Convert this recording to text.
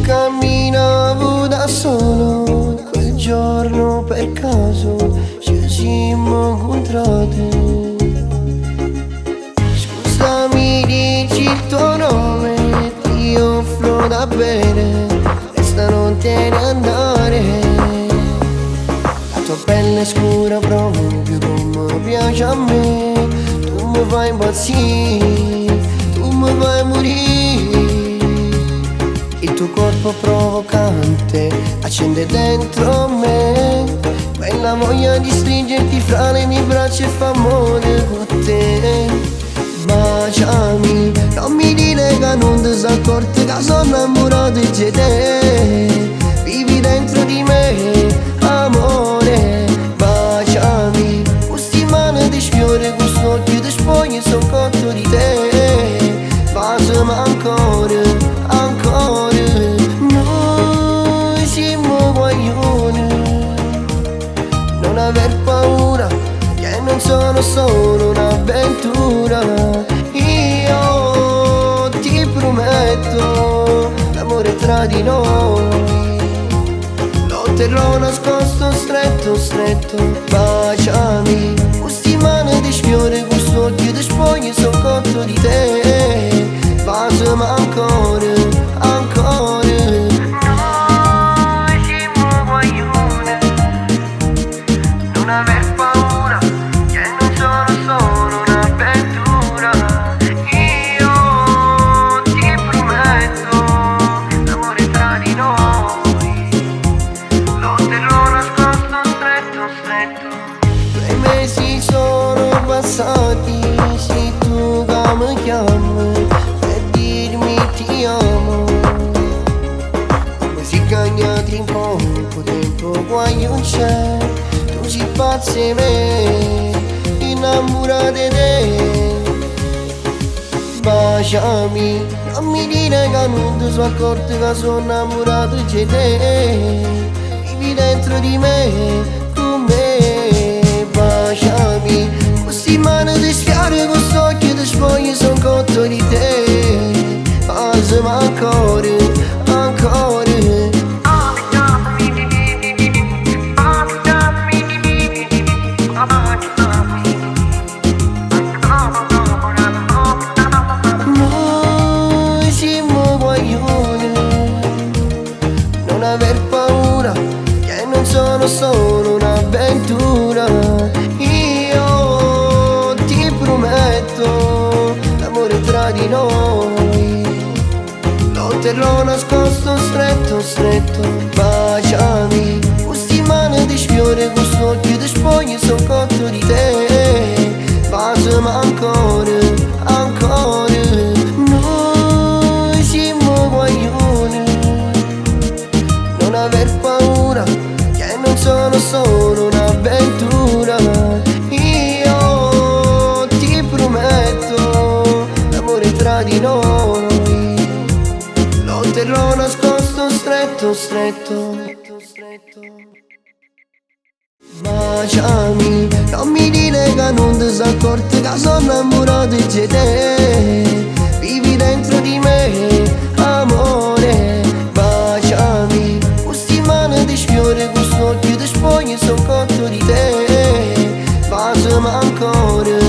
camminavo da solo, quel giorno per caso ci siamo incontrati. Scusami, dici il tuo nome, ti offro da bere e stanotte ne andare. La tua pelle scura proprio come piace a me, tu mi fai impazzire, tu mi fai morire. Il tuo corpo provocante accende dentro me quella voglia di stringerti fra le mie braccia e fa amore con te. Baciami, non mi dire che non ti sei accorto che sono innamorato di te. Vivi dentro di me, amore. Baciami, questi mani di sfiore, questo occhio di spoglie, sono cotto di te. Baciami ancora, ancora. Noi siamo guaglioni, non aver paura, che non sono solo un'avventura. Io ti prometto l'amore tra di noi, lo terrò nascosto, stretto, stretto. Baciami, questi mani di sfiore, questo occhio di spoglie, sono cotto di te. Baciami ancora, ancora. Noi siamo guaglioni, non aver paura, che non sono solo un'avventura. Io ti prometto l'amore tra di noi, lo terrò nascosto, stretto, stretto. 2 mesi sono passati, sei tu che mi chiami per dirmi ti amo. Come si cagnati in poco tempo, guai non c'è. Tu sei pazza di me, innamorata di te. Baciami, non mi dire che non ti sono accorto che sono innamorato di te. Vivi dentro di me, con me. Baciami, questi mani di sfiore, questo occhio di spoglie, sono cotto di te. Baciami ancora, ancora. Noi siamo guaglioni, non aver paura, che non sono solo un'avventura. Io ti prometto l'amore tra di noi, lo terrò nascosto, stretto, stretto. Baciami, questi mani di sfiore, questo occhio di spoglie, sono cotto di te. Baciami ancora, ancora. Noi siamo guaglioni, non aver paura, che non sono solo un'avventura. Io ti prometto l'amore tra di noi, lo terrò nascosto, stretto, stretto. Baciami, non mi dire che non ti sei accorto che sono innamorato di te. Vivi dentro di me, amore. Baciami, questi mani di sfiore, questo occhio di spoglie, sono cotto di te. Baciami ancora,